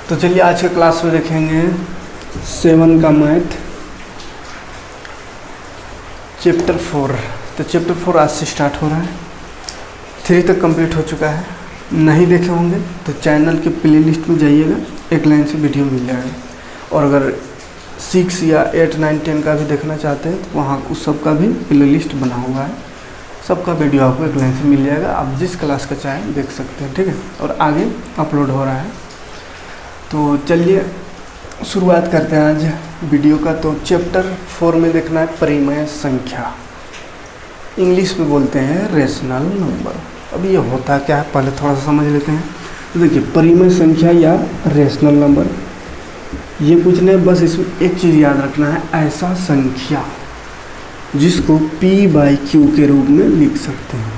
तो चलिए आज के क्लास में देखेंगे 7 का मैथ चैप्टर 4। तो चैप्टर 4 आज से स्टार्ट हो रहा है। 3 तक कंप्लीट हो चुका है। नहीं देखे होंगे तो चैनल के प्लेलिस्ट में जाइएगा, एक लाइन से वीडियो मिल जाएगा। और अगर 6 या 8, 9, 10 का भी देखना चाहते हैं तो वहाँ उस सब का भी प्लेलिस्ट बना हुआ है। सबका वीडियो आपको एक लाइन से मिल जाएगा, आप जिस क्लास का चाहें देख सकते हैं, ठीक है। और आगे अपलोड हो रहा है। तो चलिए शुरुआत करते हैं आज वीडियो का। तो चैप्टर 4 में देखना है परिमेय संख्या, इंग्लिश में बोलते हैं रेशनल नंबर। अब ये होता क्या है पहले थोड़ा सा समझ लेते हैं। तो देखिए परिमेय संख्या या रेशनल नंबर ये कुछ नहीं, बस इसमें एक चीज़ याद रखना है, ऐसा संख्या जिसको p/q के रूप में लिख सकते हैं,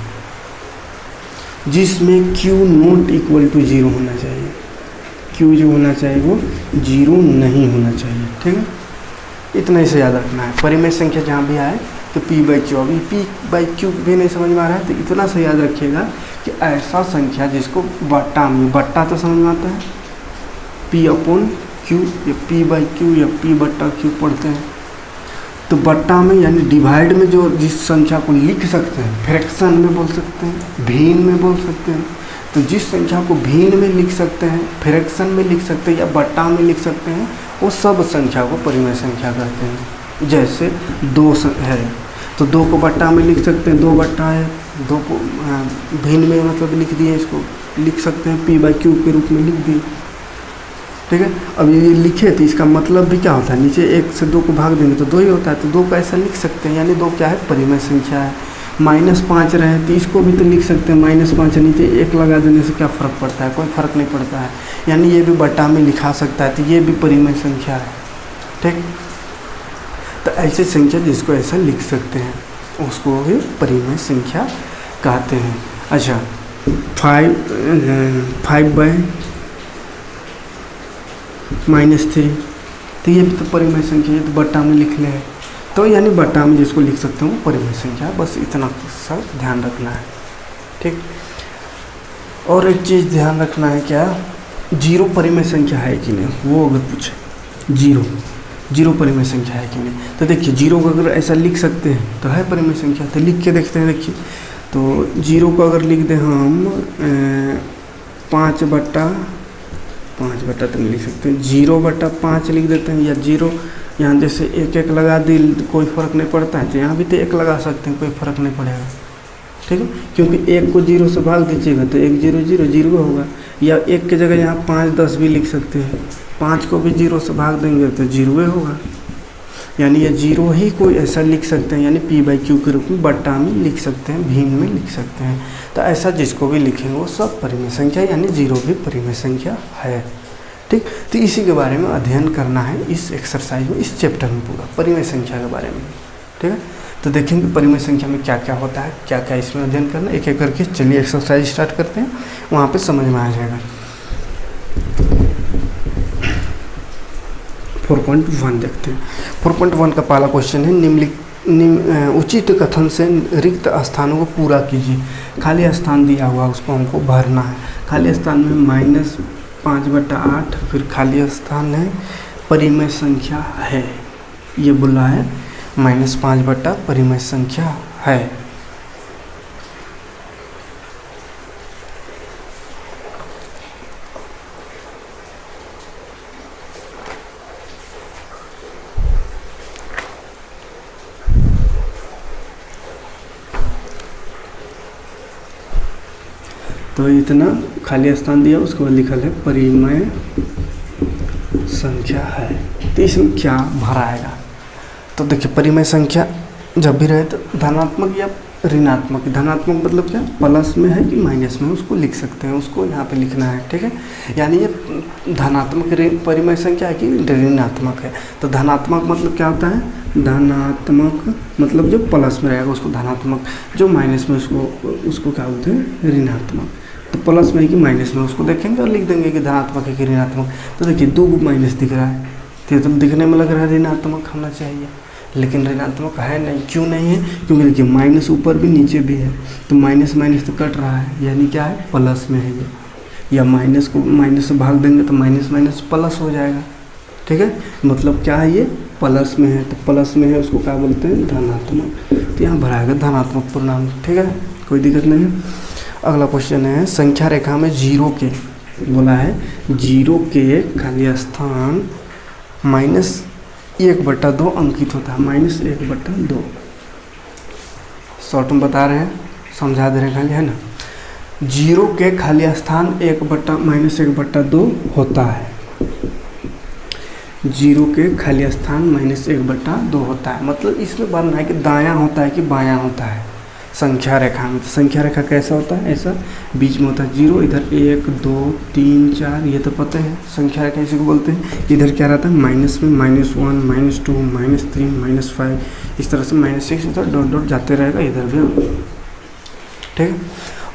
जिसमें q नॉट इक्वल टू 0 होना चाहिए। q जो होना चाहिए वो 0 नहीं होना चाहिए, ठीक है। इतना ही से याद रखना है। परिमेय संख्या जहाँ भी आए तो p/q, अभी p/q भी नहीं समझ में आ रहा है तो इतना से याद रखिएगा कि ऐसा संख्या जिसको बट्टा में, बट्टा तो समझ में आता है, p/q या p/q या p/q पढ़ते हैं। तो बट्टा में यानी डिवाइड में जो जिस संख्या को लिख सकते हैं, फ्रैक्शन में बोल सकते हैं, भिन्न में बोल सकते हैं। तो जिस संख्या को भिन्न में लिख सकते हैं, फ्रैक्शन में लिख सकते हैं या बट्टा में लिख सकते हैं, वो सब संख्या को परिमेय संख्या कहते हैं। जैसे 2 है तो 2 को बट्टा में लिख सकते हैं, 2 बट्टा है। 2 को भिन्न में मतलब लिख दिए, इसको लिख सकते हैं p/q के रूप में लिख दिए, ठीक है। अब ये लिखे तो इसका मतलब भी क्या होता है, नीचे 1 से 2 को भाग देंगे तो 2 ही होता है। तो 2 को ऐसा लिख सकते हैं, यानी 2 क्या है, परिमेय संख्या है। -5 रहे तो इसको भी तो लिख सकते हैं -5 है, नीचे 1 लगा देने से क्या फ़र्क पड़ता है, कोई फ़र्क नहीं पड़ता है। यानी ये भी बट्टा में लिखा सकता है, तो ये भी परिमेय संख्या है, ठीक। तो ऐसी संख्या जिसको ऐसा लिख सकते हैं उसको भी परिमेय संख्या कहते हैं। अच्छा 5/-3 तो ये भी तो परिमेय संख्या, ये तो बट्टा में लिख ले। तो यानी बट्टा में जिसको लिख सकते हो परिमेय संख्या, बस इतना सा ध्यान रखना है, ठीक। और एक चीज़ ध्यान रखना है, क्या 0 परिमेय संख्या है कि नहीं, वो अगर पूछे 0 परिमेय संख्या है कि नहीं, तो देखिए 0 को अगर ऐसा लिख सकते हैं तो है परिमेय संख्या। तो लिख के देखते हैं, देखिए तो 0 को अगर लिख दें हम 5/5 तो नहीं लिख सकते, 0/5 लिख देते हैं। या 0 यहाँ जैसे 1 लगा दी कोई फ़र्क नहीं पड़ता है, तो यहाँ भी तो 1 लगा सकते हैं, कोई फ़र्क नहीं पड़ेगा, ठीक है। क्योंकि 1 को 0 से भाग दीजिएगा तो 1 0 0 0 होगा। या 1 की जगह यहाँ 5 10 भी लिख सकते हैं, 5 को भी 0 से भाग देंगे तो 0 होगा। यानी ये 0 ही कोई ऐसा लिख सकते हैं, यानी p/q के रूप में बट्टा में लिख सकते हैं, भिन्न में लिख सकते हैं। तो ऐसा जिसको भी लिखेंगे वो सब परिमेय संख्या, यानी 0 भी परिमेय संख्या है, ठीक। तो इसी के बारे में अध्ययन करना है इस एक्सरसाइज में, इस चैप्टर में पूरा परिमेय संख्या के बारे में, ठीक है। तो देखेंगे परिमेय संख्या में क्या क्या होता है, क्या क्या इसमें अध्ययन करना है, एक एक करके। चलिए एक्सरसाइज स्टार्ट करते हैं, वहाँ पे समझ में आ जाएगा। 4.1 देखते हैं। 4.1 का पहला क्वेश्चन है, उचित कथन से रिक्त स्थानों को पूरा कीजिए। खाली स्थान दिया हुआ उसको हमको भरना है। खाली स्थान में -5/8, फिर खाली स्थान है, परिमेय संख्या है, ये बोला है -5 परिमेय संख्या है। तो इतना खाली स्थान दिया, उसके बाद लिखल है परिमेय संख्या है। तो इसमें क्या भराएगा, तो देखिए परिमेय संख्या जब भी रहे तो धनात्मक या ऋणात्मक। धनात्मक मतलब क्या, प्लस में है कि माइनस में, उसको लिख सकते हैं, उसको यहाँ पे लिखना है, ठीक है। यानी ये धनात्मक परिमेय संख्या है कि ऋणात्मक है। तो धनात्मक मतलब क्या होता है, धनात्मक मतलब जो प्लस में रहेगा उसको धनात्मक, जो माइनस में उसको क्या बोलते हैं, ऋणात्मक। तो प्लस में है कि माइनस में, उसको देखेंगे और लिख देंगे कि धनात्मक है कि ऋणात्मक। तो देखिए 2 माइनस दिख रहा है, तो दिखने में लग रहा है ऋणात्मक होना चाहिए, लेकिन ऋणात्मक है नहीं। क्यों नहीं है, क्योंकि देखिए माइनस ऊपर भी नीचे भी है, तो माइनस माइनस तो कट रहा है, यानी क्या है, प्लस में है ये। या माइनस को माइनस से भाग देंगे तो माइनस माइनस प्लस हो जाएगा, ठीक है। मतलब क्या है, ये प्लस में है, तो प्लस में है उसको क्या बोलते हैं, धनात्मक। तो यहाँ भराएगा धनात्मक पूर्णांक, ठीक है, कोई दिक्कत नहीं है। अगला क्वेश्चन है संख्या रेखा में जीरो के, बोला है जीरो के खाली स्थान -1/2 अंकित होता है, -1/2। शॉर्ट में बता रहे हैं, समझा दे रहे हैं खाली, है ना। जीरो के खाली स्थान -1/2 होता है, जीरो के खाली स्थान -1/2 होता है। मतलब इसमें बनना है कि दायां होता है कि बायां होता है संख्या रेखा में। तो संख्या रेखा कैसा होता है, ऐसा बीच में होता है जीरो, इधर 1 2 3 4, ये तो पता है संख्या रेखा इसी को बोलते हैं। इधर क्या रहता है, माइनस में -1 -2 -3 -5, इस तरह से -6 इधर डॉट डॉट जाते रहेगा, इधर भी, ठीक है।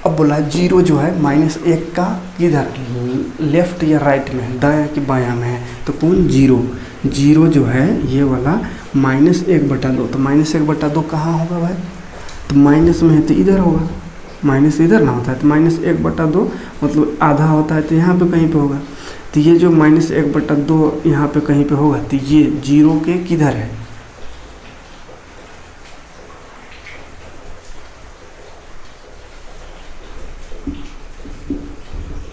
अब बोला जीरो जो है -1 का इधर लेफ्ट या राइट में है, दायां कि बायां में है, तो कौन, जीरो जो है ये वाला -1/2। तो -1/2 कहाँ होगा भाई, तो माइनस में है तो इधर होगा, माइनस इधर ना होता है, तो -1/2 मतलब आधा होता है, तो यहाँ पे कहीं पे होगा। तो ये जो -1/2 यहाँ पे कहीं पे होगा, तो ये जीरो के किधर है,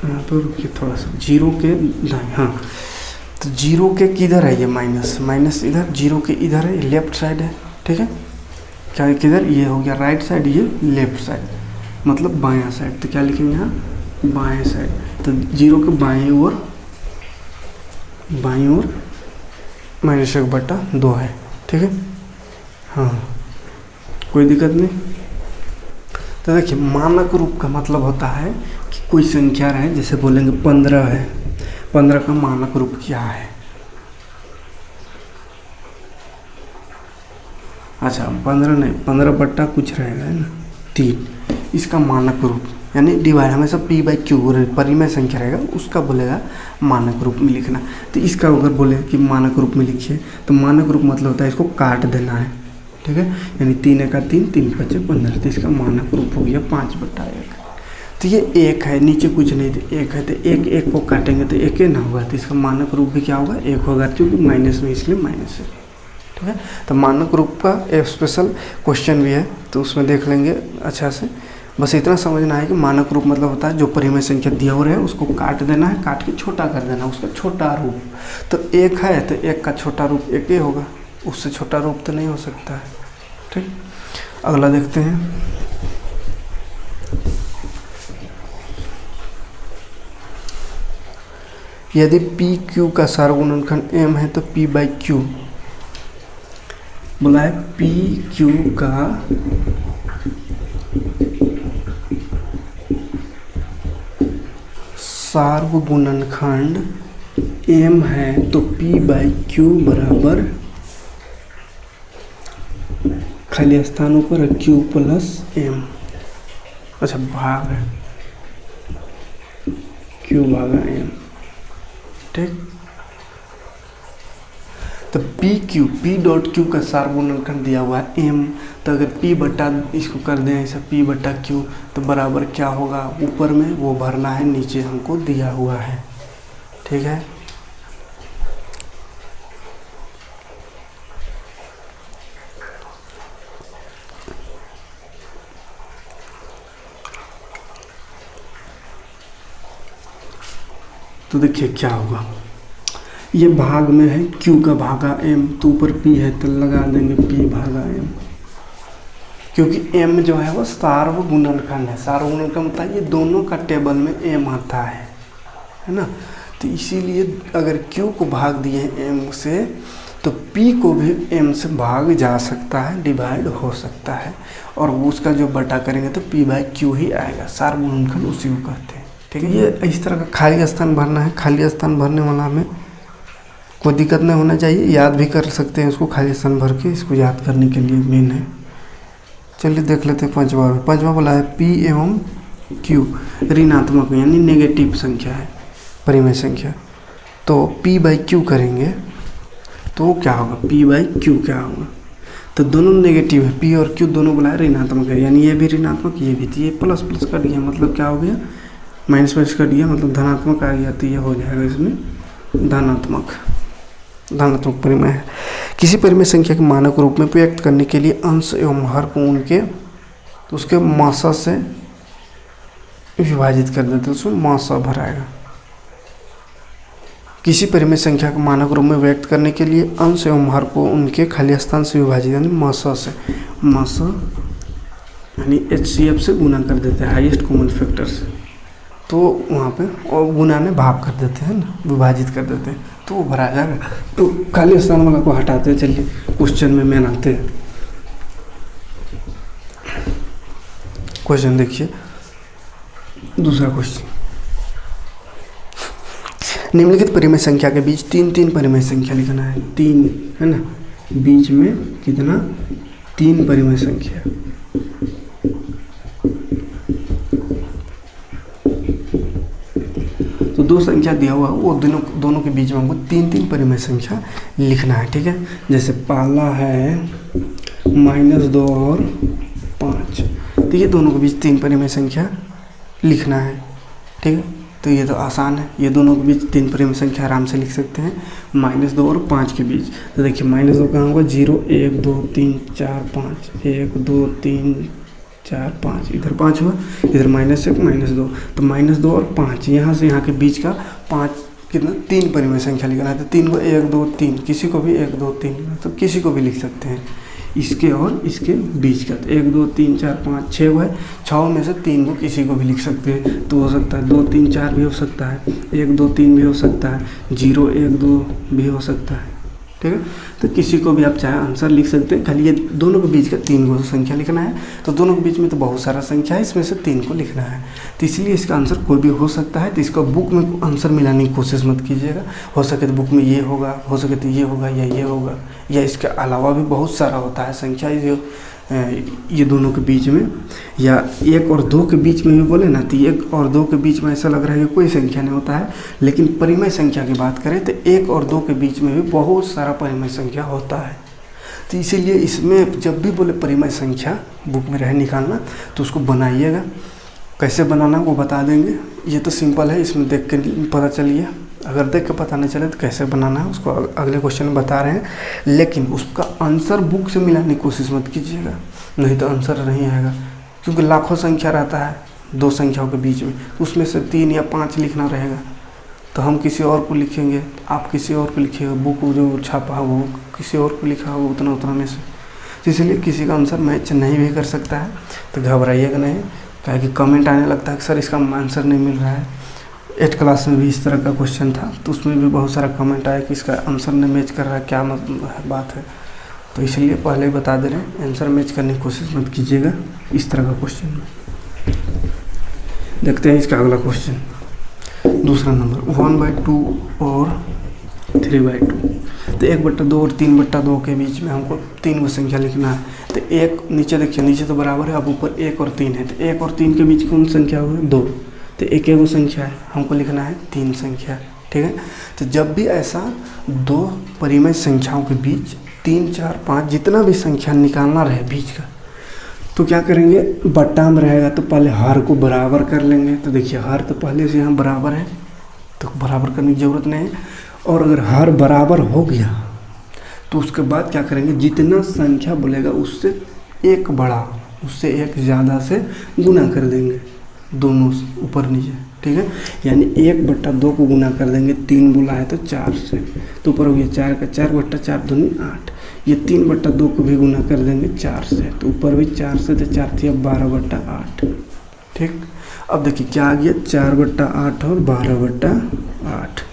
यहाँ पे रुकिए थोड़ा सा, जीरो के दाएं, हाँ, तो जीरो के किधर है, ये माइनस इधर, जीरो के इधर है, लेफ्ट साइड है, ठीक है। क्या किधर, ये हो गया राइट साइड, ये लेफ्ट साइड, मतलब बायां साइड। तो क्या लिखेंगे यहाँ, बाएं साइड। तो जीरो के बाएं ओर -1/2 है, ठीक है, हाँ, कोई दिक्कत नहीं। तो देखिए मानक रूप का मतलब होता है कि कोई संख्या रहे, जैसे बोलेंगे 15 है, 15 का मानक रूप क्या है, अच्छा 15 नहीं, 15 बट्टा कुछ रहेगा, है ना, 3, इसका मानक रूप यानी डिवाइड हमेशा p/q परिमेय संख्या रहेगा, उसका बोलेगा मानक रूप में लिखना। तो इसका अगर बोले कि मानक रूप में लिखिए, तो मानक रूप मतलब होता है इसको काट देना है, ठीक है, यानी 3 × 3 3 × 5 15, तो इसका मानक रूप हो गया 5/1। तो ये 1 है, नीचे कुछ नहीं, तो 1 है, तो 1 को काटेंगे तो 1 ना होगा, तो इसका मानक रूप भी क्या होगा, 1 होगा, क्योंकि माइनस में, इसलिए माइनस है, ठीक है। तो मानक रूप का एक स्पेशल क्वेश्चन भी है, तो उसमें देख लेंगे अच्छा से। बस इतना समझना है कि मानक रूप मतलब होता है जो परिमेय संख्या दिया हुआ है उसको काट देना है, काट के छोटा कर देना, उसका छोटा रूप। तो 1 है तो 1 का छोटा रूप 1 ही होगा, उससे छोटा रूप तो नहीं हो सकता है, ठीक। अगला देखते हैं, यदि PQ का सार्वगुणनखंड m है तो p/q, बोला है PQ का सार्वगुणनखंड m है तो p/q बराबर खाली स्थानों पर q + m, अच्छा भाग है q/m, ठीक। तो P.Q का सार्वगुणनखंड दिया हुआ है m, तो अगर P बटा इसको कर दें ऐसा P/Q, तो बराबर क्या होगा, ऊपर में वो भरना है, नीचे हमको दिया हुआ है, ठीक है। तो देखिए क्या होगा, ये भाग में है Q का भागा M, तो ऊपर P है तो लगा देंगे P/M, क्योंकि M जो है वो सार्वगुणनखंड है। सार्वगुणनखंड मतलब ये दोनों का टेबल में M आता है ना। तो इसीलिए अगर Q को भाग दिए M से, तो P को भी M से भाग जा सकता है, डिवाइड हो सकता है, और उसका जो बटा करेंगे तो P/Q ही आएगा। सार्वगुणनखंड उसी को कहते हैं, ठीक है। ये इस तरह का खाली स्थान भरना है, खाली स्थान भरने वाला हमें कोई दिक्कत नहीं होना चाहिए, याद भी कर सकते हैं इसको, खाली स्थान भर के इसको याद करने के लिए मेन है। चलिए देख लेते हैं पांचवा बोला है P एवं Q ऋणात्मक यानी नेगेटिव संख्या है, परिमेय संख्या। तो P/Q करेंगे तो क्या होगा, P/Q क्या होगा, तो दोनों नेगेटिव है, P और Q दोनों बोला है ऋणात्मक है, यानी ये भी ऋणात्मक ये भी, तो ये प्लस प्लस कर दिया, मतलब क्या हो गया माइनस माइनस कट गया मतलब धनात्मक आ गया, तो ये हो जाएगा इसमें धनात्मक परिमेय है। किसी परिमेय संख्या के मानक रूप में व्यक्त करने के लिए अंश एवं हर को उनके तो उसके मासा से विभाजित कर देते, उसमें मासा भराएगा। किसी परिमेय संख्या को मानक रूप में व्यक्त करने के लिए अंश एवं हर को उनके खाली स्थान से विभाजित यानी मासा से, मासा यानी HCF से गुना कर देते हैं, हाईएस्ट कॉमन फैक्टर से, तो वहाँ पे और गुना में भाग कर देते हैं ना, विभाजित कर देते हैं, तो वो भरा जाएगा। तो खाली स्थान वाला को हटाते हैं। चलिए क्वेश्चन में मेन आते हैं। क्वेश्चन देखिए, दूसरा क्वेश्चन, निम्नलिखित परिमेय संख्या के बीच तीन परिमेय संख्या लिखना है। 3 है ना, बीच में कितना 3 परिमेय संख्या। तो 2 संख्या दिया हुआ है, वो दोनों के बीच में हमको 3 परिमेय संख्या लिखना है। ठीक है, जैसे पहला है -2 और 5, तो ये दोनों के बीच 3 परिमेय संख्या लिखना है। ठीक है, तो ये तो आसान है, ये दोनों के बीच 3 परिमेय संख्या आराम से लिख सकते हैं। -2 और 5 के बीच, तो देखिए -2 कहाँ होगा, 0 1 2 3 4 5, 1 2 3 4 5, इधर 5 हुआ, इधर -1 -2, तो -2 और 5, यहाँ से यहाँ के बीच का 5 कितना 3 परिमेय संख्या लिखना है। तो 3 को 1 2 3, किसी को भी 1 2 3, तो किसी को भी लिख सकते हैं, इसके और इसके बीच का। तो 1 2 3 4 5 6 है, 6 में से 3 को किसी को भी लिख सकते हैं, तो हो सकता है 2 3 4 भी हो सकता है, 1 2 3 भी हो सकता है, 0 1 2 भी हो सकता है। ठीक है, तो किसी को भी आप चाहे आंसर लिख सकते हैं, खाली ये दोनों के बीच का 3 को संख्या लिखना है। तो दोनों के बीच में तो बहुत सारा संख्या है, इसमें से 3 को लिखना है, तो इसलिए इसका आंसर कोई भी हो सकता है। तो इसका बुक में आंसर मिलाने की कोशिश मत कीजिएगा, हो सके तो बुक में ये होगा, हो सके तो ये होगा या ये होगा, या इसके अलावा भी बहुत सारा होता है संख्या ये दोनों के बीच में, या 1 और 2 के बीच में भी बोले ना, तो 1 और 2 के बीच में ऐसा लग रहा है कि कोई संख्या नहीं होता है, लेकिन परिमेय संख्या की बात करें तो 1 और 2 के बीच में भी बहुत सारा परिमेय संख्या होता है। तो इसीलिए इसमें जब भी बोले परिमेय संख्या बुक में रहे निकालना, तो उसको बनाइएगा। कैसे बनाना वो बता देंगे, ये तो सिंपल है, इसमें देख के पता चलिए। अगर देख के पता नहीं चले तो कैसे बनाना है उसको अगले क्वेश्चन में बता रहे हैं, लेकिन उसका आंसर बुक से मिलाने की कोशिश मत कीजिएगा, नहीं तो आंसर नहीं आएगा। क्योंकि लाखों संख्या रहता है 2 संख्याओं के बीच में, उसमें से 3 या 5 लिखना रहेगा, तो हम किसी और को लिखेंगे, आप किसी और को लिखिएगा, बुक जो छापा है वो किसी और को लिखा हो उतना में से, तो इसलिए किसी का आंसर मैच नहीं भी कर सकता है। तो घबराइएगा नहीं, क्या कि कमेंट आने लगता है कि सर इसका आंसर नहीं मिल रहा है। 8 क्लास में भी इस तरह का क्वेश्चन था, तो उसमें भी बहुत सारा कमेंट आया कि इसका आंसर नहीं मैच कर रहा है, क्या बात है। तो इसलिए पहले ही बता दे रहे हैं, आंसर मैच करने की कोशिश मत कीजिएगा इस तरह का क्वेश्चन में। देखते हैं इसका अगला क्वेश्चन, दूसरा नंबर 1/2 और 3/2। तो 1/2 और 3/2 के बीच में हमको 3 को संख्या लिखना है। तो 1 नीचे देखिए, नीचे तो बराबर है, अब ऊपर 1 और 3 है, तो 1 और 3 के बीच कौन संख्या हुआ 2, तो एक संख्या है, हमको लिखना है 3 संख्या। ठीक है, तो जब भी ऐसा 2 परिमेय संख्याओं के बीच 3 4 5 जितना भी संख्या निकालना रहे बीच का, तो क्या करेंगे, बट्टा में रहेगा तो पहले हर को बराबर कर लेंगे। तो देखिए हर तो पहले से यहाँ बराबर है, तो बराबर करने की ज़रूरत नहीं है। और अगर हर बराबर हो गया तो उसके बाद क्या करेंगे, जितना संख्या बोलेगा उससे 1 बड़ा, उससे 1 ज़्यादा से गुना कर देंगे, दोनों ऊपर नीचे। ठीक है, यानी 1/2 को गुना कर देंगे, 3 बोला है तो 4 से, तो ऊपर हो गया 4 का 4/4 दूनी 8। ये 3/2 को भी गुना कर देंगे 4 से, तो ऊपर भी 4 से, तो 4 थी 12/8। ठीक, अब देखिए क्या आ गया, 4/8 और 12/8।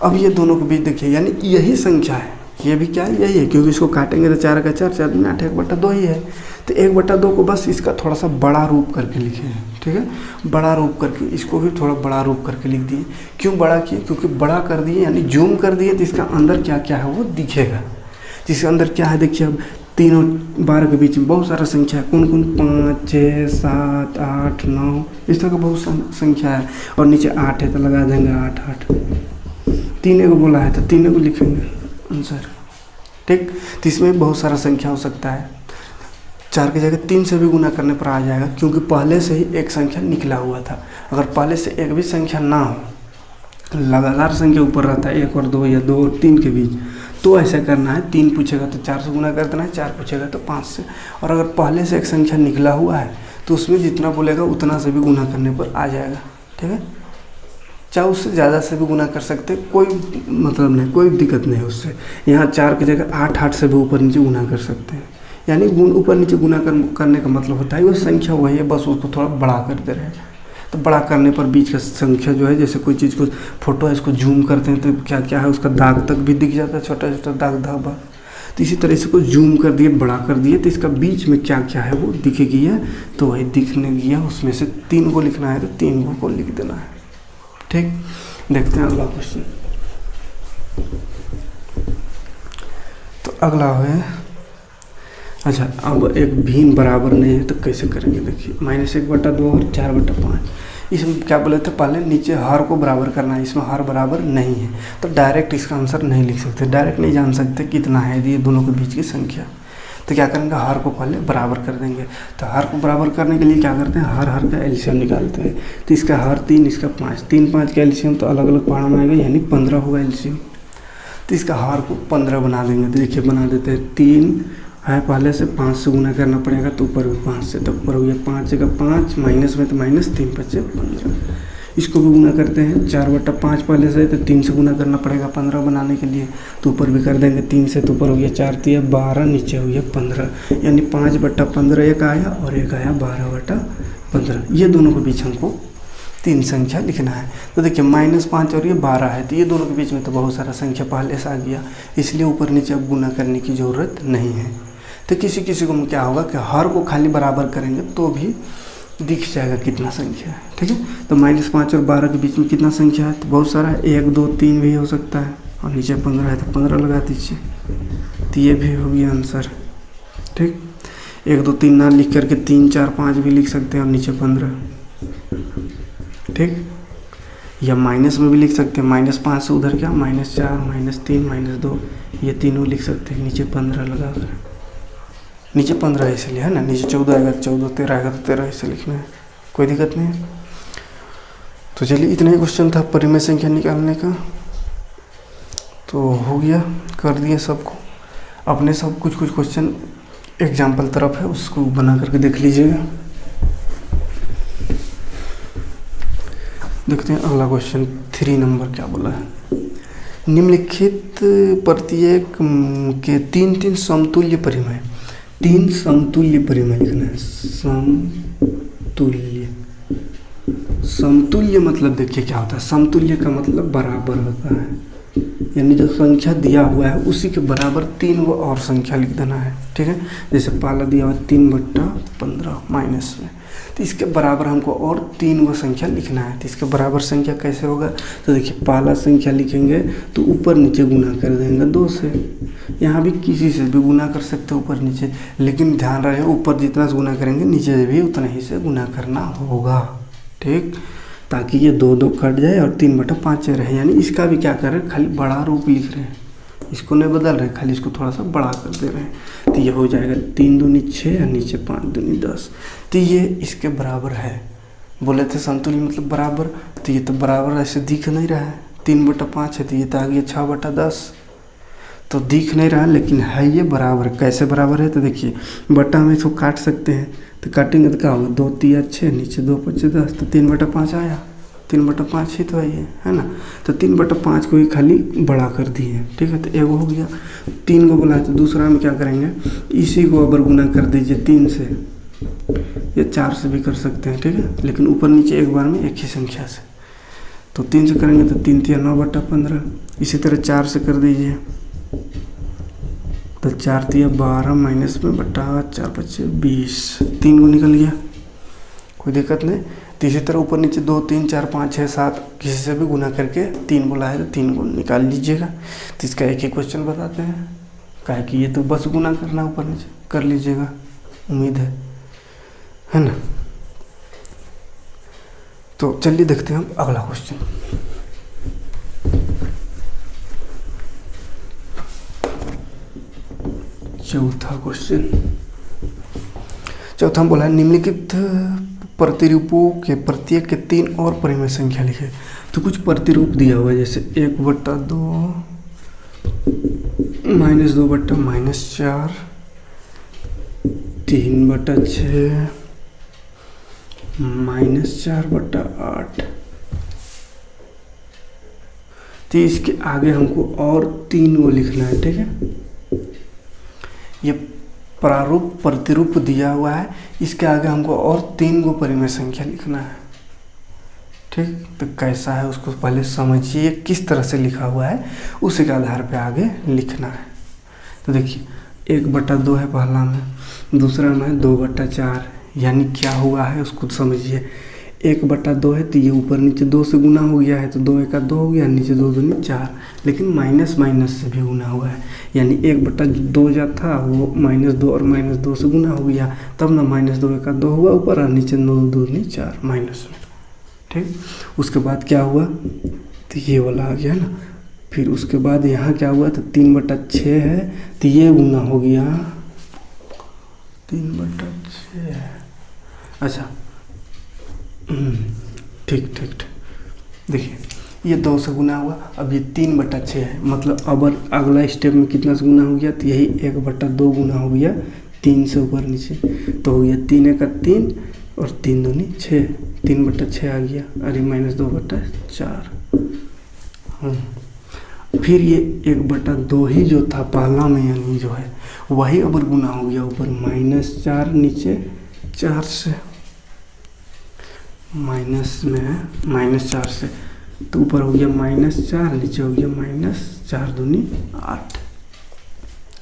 अब ये दोनों के बीच देखिए, यानी यही संख्या है, ये भी क्या है, यही है, क्योंकि इसको काटेंगे तो 4 का 4 4 दूनी 8, 1/2 ही है। तो 1/2 को बस इसका थोड़ा सा बड़ा रूप करके लिखे हैं। ठीक है, बड़ा रूप करके इसको भी थोड़ा बड़ा रूप करके लिख दिए। क्यों बड़ा किए, क्योंकि बड़ा कर दिए यानी जूम कर दिए, तो इसका अंदर क्या क्या है वो दिखेगा। जिसके अंदर क्या है देखिए, अब 3 और 12 के बीच में बहुत सारा संख्या है, कौन कौन, 5 6 7 8 9, इस तरह का बहुत संख्या है। और नीचे 8 है तो लगा देंगे 8 8। 3 को बोला है तो 3 को लिखेंगे आंसर। ठीक, तो इसमें बहुत सारा संख्या हो सकता है। 4 की जगह 3 से भी गुना करने पर आ जाएगा, क्योंकि पहले से ही एक संख्या निकला हुआ था। अगर पहले से एक भी संख्या ना हो, लगातार संख्या ऊपर रहता है 1 और 2 या 2 और 3 के बीच, तो ऐसा करना है 3 पूछेगा तो 4 से गुना कर देना है, 4 पूछेगा तो 5 से। और अगर पहले से एक संख्या निकला हुआ है तो उसमें जितना बोलेगा उतना से भी गुना करने पर आ जाएगा। ठीक है, चाहे उससे ज़्यादा से भी गुना कर सकते, कोई मतलब नहीं, कोई दिक्कत नहीं है उससे। यहाँ 4 की जगह 8 से भी ऊपर नीचे गुना कर सकते हैं। यानी ऊपर नीचे गुना करने का मतलब होता है वो संख्या वही है, बस उसको थोड़ा बड़ा कर दे रहे हैं। तो बड़ा करने पर बीच का संख्या जो है, जैसे कोई चीज़ को फोटो है, इसको जूम करते हैं तो क्या क्या है उसका दाग तक भी दिख जाता है, छोटा छोटा दाग धाबा। तो इसी तरह से को जूम कर दिए, बड़ा कर दिए, तो इसका बीच में क्या क्या है वो दिखेगी है। तो वही दिखने गया, उसमें से 3 को लिखना है तो 3 को लिख देना है। ठीक, देखते हैं अगला क्वेश्चन। तो अगला है, अच्छा अब एक भिन्न बराबर नहीं है तो कैसे करेंगे, देखिए -1/2 और 4/5। इसमें क्या बोले थे पहले, नीचे हर को बराबर करना है, इसमें हर बराबर नहीं है तो डायरेक्ट इसका आंसर नहीं लिख सकते, डायरेक्ट नहीं जान सकते कितना है ये दोनों के बीच की संख्या। तो क्या करेंगे, हर को पहले बराबर कर देंगे। तो हर को बराबर करने के लिए क्या करते हैं, हर का एलसीएम निकालते हैं। तो इसका हर 3, इसका 5, 3 5 का एलसीएम तो अलग अलग पहाड़ में आएगा, यानी 15 होगा एलसीएम। तो इसका हर को 15 बना देंगे। तो देखिए बना देते हैं, 3 है पहले से, 5 से गुना करना पड़ेगा तो ऊपर भी 5 से, तो ऊपर हो गया 5 जगह 5, माइनस में तो -3 बचे 15। इसको भी गुना करते हैं, 4/5 पहले से, तो 3 से गुना करना पड़ेगा 15 बनाने के लिए, तो ऊपर भी कर देंगे 3 से, तो ऊपर हो गया 4 3 12, नीचे हो गया 15, यानी 5/15 एक आया और एक आया 12/15। ये दोनों के बीच हमको 3 संख्या लिखना है। तो देखिए -5 और ये 12 है, तो ये दोनों के बीच में तो बहुत सारा संख्या पहले से आ गया, इसलिए ऊपर नीचे अब गुना करने की ज़रूरत नहीं है। तो किसी किसी को क्या होगा कि हर को खाली बराबर करेंगे तो भी दिख जाएगा कितना संख्या है। ठीक है, तो -5 और 12 के बीच में कितना संख्या है, तो बहुत सारा है, 1 2 3 भी हो सकता है, और नीचे 15 है तो 15 लगा दीजिए, तो ये भी हो गया आंसर। ठीक, 1 2 3 ना लिख करके 3 4 5 भी लिख सकते हैं, और नीचे 15। ठीक, या माइनस में भी लिख सकते हैं, -5 से उधर क्या -4 -3 -2, ये तीनों लिख सकते हैं, नीचे 15 लगा कर। नीचे 15 है इसलिए, है ना, नीचे 14 आएगा 14, 13 आएगा तो 13 ऐसे लिखना है, कोई दिक्कत नहीं है। तो चलिए इतना ही क्वेश्चन था परिमेय संख्या निकालने का, तो हो गया, कर दिए सबको। अपने सब कुछ क्वेश्चन एग्जाम्पल तरफ है, उसको बना करके देख लीजिएगा। देखते हैं अगला क्वेश्चन 3 नंबर क्या बोला है। निम्नलिखित प्रत्येक के 3 समतुल्य परिमेय, 3 समतुल्य परिमेय लिखना है। समतुल्य मतलब देखिए क्या होता है, समतुल्य का मतलब बराबर होता है, यानी जो संख्या दिया हुआ है उसी के बराबर 3 वो और संख्या लिख देना है। ठीक है, जैसे पहला दिया हुआ 3/15 माइनस में, तो इसके बराबर हमको और 3 वो संख्या लिखना है। तो इसके बराबर संख्या कैसे होगा, तो देखिए पहला संख्या लिखेंगे तो ऊपर नीचे गुना कर देंगे 2 से। यहाँ भी किसी से भी गुना कर सकते हैं ऊपर नीचे, लेकिन ध्यान रहे ऊपर जितना से गुना करेंगे नीचे से भी उतना ही से गुना करना होगा। ठीक, ताकि ये 2 2 कट जाए और 3/5 रहे, यानी इसका भी क्या कर रहे हैं, खाली बड़ा रूप लिख रहे हैं, इसको नहीं बदल रहे, खाली इसको थोड़ा सा बड़ा कर दे रहे हैं। तो ये हो जाएगा 3 दूनी 6 और नीचे 5 दूनी 10। तो ये इसके बराबर है, बोले थे संतुल्य मतलब बराबर, तो ये तो बराबर ऐसे दिख नहीं रहा है, 3/5 है, तो ये तो आ गया 6/10, तो दिख नहीं रहा, लेकिन है ये बराबर। कैसे बराबर है, तो देखिए बट्टा में इसको काट सकते हैं, तो काटेंगे तो क्या होगा, 2 3 6, नीचे 2 5 10, तो 3/5 आया, 3/5 ही तो है ना। तो 3/5 को ही खाली बड़ा कर दिए। ठीक है, तो एगो हो गया, 3 को बोला, तो दूसरा में क्या करेंगे, इसी को अगर गुना कर दीजिए 3 से, या 4 से भी कर सकते हैं। ठीक है, लेकिन ऊपर नीचे एक बार में एक ही संख्या से, तो 3 से करेंगे तो 3 3 9/15। इसी तरह 4 से कर दीजिए, तो 4 3 12 माइनस में बटा 4 5 20, 3 को निकल गया, कोई दिक्कत नहीं। तो इसी तरह ऊपर नीचे 2 3 4 5 6 7 किसी से भी गुना करके 3 बोला है तो 3 को निकाल लीजिएगा। तो इसका एक ही क्वेश्चन बताते हैं, काहे कि ये तो बस गुना करना ऊपर नीचे कर लीजिएगा, उम्मीद है ना। तो चलिए देखते हैं हम अगला क्वेश्चन। चौथा क्वेश्चन, चौथा बोला है निम्नलिखित प्रतिरूपों के प्रत्येक के 3 और परिमेय संख्या लिखे। तो कुछ प्रतिरूप दिया हुआ है, जैसे 1/2 -2/-4 3/6 -4/8। तो इसके आगे हमको और 3 को लिखना है, ठीक है। ये प्रारूप प्रतिरूप दिया हुआ है, इसके आगे हमको और 3 को परिमेय संख्या लिखना है, ठीक। तो कैसा है उसको पहले समझिए, किस तरह से लिखा हुआ है उसी के आधार पे आगे लिखना है। तो देखिए 1/2 है पहला में, दूसरा में 2/4, यानी क्या हुआ है उसको समझिए। 1/2 है तो ये ऊपर नीचे 2 से गुना हो गया है, तो 2 1 2 हो गया, नीचे 2 दूनी 4, लेकिन माइनस माइनस से भी गुना हुआ है, यानी 1/2 जो था वो -2 और -2 से गुना हो गया, तब ना -2 1 2 हुआ ऊपर, और नीचे 2 दूनी 4 माइनस में, ठीक। उसके बाद क्या हुआ, तो ये वाला आ गया ना। फिर उसके बाद यहाँ क्या हुआ, तो 3/6 है, तो ये गुना हो गया 3/6। अच्छा ठीक। देखिए ये 2 से गुना हुआ, अब ये 3/6 है, मतलब अब अगला स्टेप में कितना से गुना हो गया, तो यही 1/2 गुना हो गया 3 से ऊपर नीचे, तो हो गया 3 1 3 और 3 दूनी 6, 3/6 आ गया, अरे -2/4। फिर ये 1/2 ही जो था पहला में, यानी जो है वही अब गुना हो गया ऊपर -4 नीचे 4 से, माइनस में है -4 से, तो ऊपर हो गया -4 नीचे हो गया -4 दूनी 8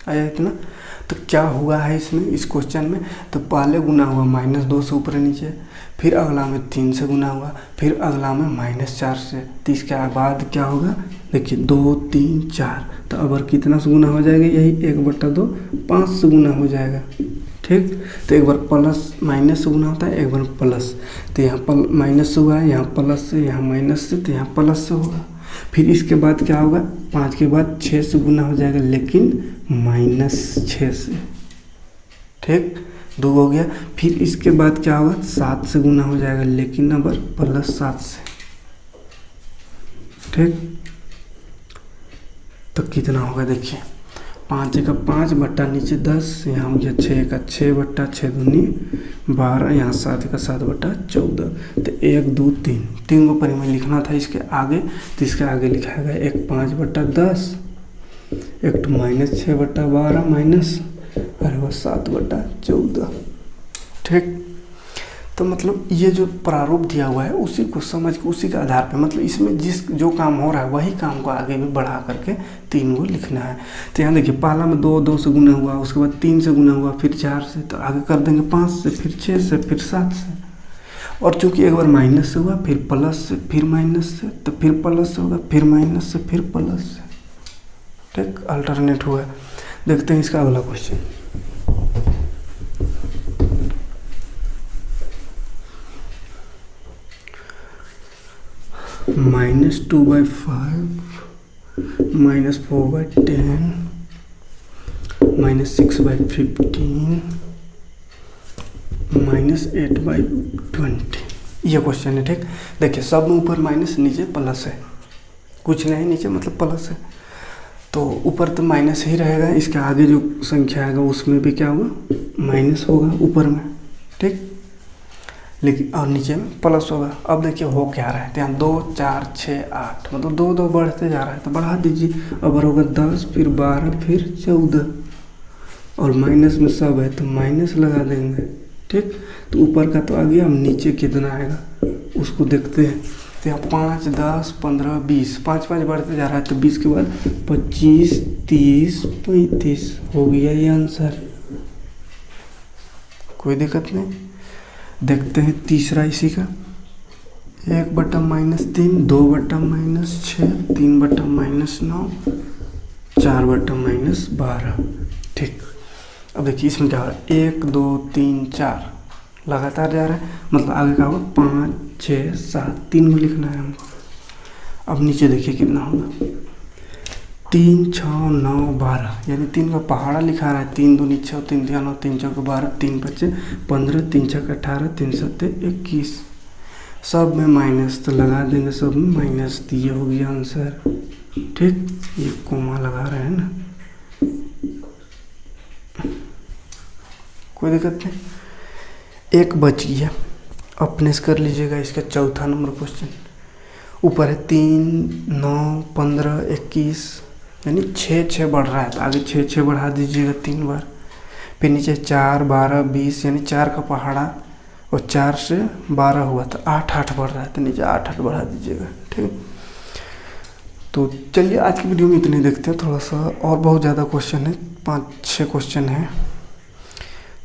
आया इतना। तो क्या हुआ है इसमें, इस क्वेश्चन में, तो पहले गुना हुआ -2 से ऊपर नीचे, फिर अगला में 3 से गुना हुआ, फिर अगला में -4 से, तो इसके बाद क्या होगा, देखिए 2 3 4, तो अब कितना से गुना हो जाएगा, यही 1/2 5 से गुना हो जाएगा, ठीक। तो एक बार प्लस माइनस से गुना होता है, एक बार प्लस, तो यहाँ माइनस से हुआ है, यहाँ प्लस से, यहाँ माइनस से, तो यहाँ प्लस से होगा। फिर इसके बाद क्या होगा, 5 के बाद 6 से गुना हो जाएगा, लेकिन -6 से, ठीक, 2 हो गया। फिर इसके बाद क्या होगा, 7 से गुना हो जाएगा, लेकिन अब +7 से, ठीक। तो कितना होगा, देखिए 5 1 5 बट्टा नीचे 10, यहाँ हो गया 6 1 6/6 दूनी 12, यहाँ 7 1 7/14। तो 1 2 3 को परिमेय लिखना था इसके आगे, तो इसके आगे लिखाएगा 1 5/10, एक -6/12 माइनस, अरे वो 7/14, ठीक। तो मतलब ये जो प्रारूप दिया हुआ है उसी को समझ के उसी के आधार पे, मतलब इसमें जिस जो काम हो रहा है वही काम को आगे भी बढ़ा करके 3 को लिखना है। तो यहाँ देखिए पहला में 2 से गुना हुआ, उसके बाद 3 से गुना हुआ, फिर 4 से, तो आगे कर देंगे 5 से, फिर 6 से, फिर 7 से, और चूंकि एक बार माइनस से हुआ, फिर प्लस से, फिर माइनस से, तो फिर प्लस से होगा, फिर माइनस से, फिर प्लस से, ठीक, अल्टरनेट हुआ। देखते हैं इसका अगला क्वेश्चन। -2/5 -4/10 -6/15 -8/20, ये क्वेश्चन है, ठीक। देखिए सब में ऊपर माइनस, नीचे प्लस है, कुछ नहीं नीचे मतलब प्लस है, तो ऊपर तो माइनस ही रहेगा, इसके आगे जो संख्या आएगा उसमें भी क्या होगा, माइनस होगा ऊपर में, ठीक, लेकिन और नीचे में प्लस होगा। अब देखिए हो क्या रहा है, तो यहाँ 2 4 6 8, मतलब 2 2 बढ़ते जा रहा है, तो बढ़ा दीजिए, अब होगा 10 फिर 12 फिर 14, और माइनस में सब है तो माइनस लगा देंगे, ठीक। तो ऊपर का तो आ गया, अब नीचे कितना आएगा उसको देखते हैं। तो यहाँ 5 10 15 20, 5 5 बढ़ते जा रहा है, तो 20 के बाद 25 30 35 हो गया ये आंसर, कोई दिक्कत नहीं। देखते हैं तीसरा इसी का, 1/-3 2/-6 3/-9 4/-12, ठीक। अब देखिए इसमें क्या हो रहा है, 1 2 3 4 लगातार जा रहा है, मतलब आगे का होगा 5 6 7, 3 को लिखना है हमको। अब नीचे देखिए कितना होगा, 3 6 9 12 यानी 3 का पहाड़ा लिखा रहा है। 3 दूनी 6, 3 तिया 9, 3 चौके 12, 3 5 15, 3 छक्के 18, 3 सत्ते 21। सब में माइनस, तो लगा देंगे सब में माइनस, तो ये हो गया आंसर। ठीक, ये कोमा लगा रहे हैं ना, कोई दिक्कत नहीं। एक बच गया, अपने से कर लीजिएगा इसका चौथा नंबर क्वेश्चन। ऊपर है 3 9 15 21 यानी 6 6 बढ़ रहा है, तो आगे 6 6 बढ़ा दीजिएगा 3 बार। फिर नीचे 4 12 20 यानी 4 का पहाड़ा, और 4 से 12 हुआ तो 8 8 बढ़ रहा है, तो नीचे 8 8 बढ़ा दीजिएगा। ठीक, तो चलिए आज की वीडियो में इतने देखते हैं। थोड़ा सा और बहुत ज़्यादा क्वेश्चन है, 5 6 क्वेश्चन है,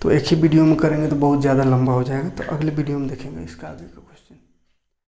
तो एक ही वीडियो में करेंगे तो बहुत ज़्यादा लंबा हो जाएगा, तो अगले वीडियो में देखेंगे इसका आगे का।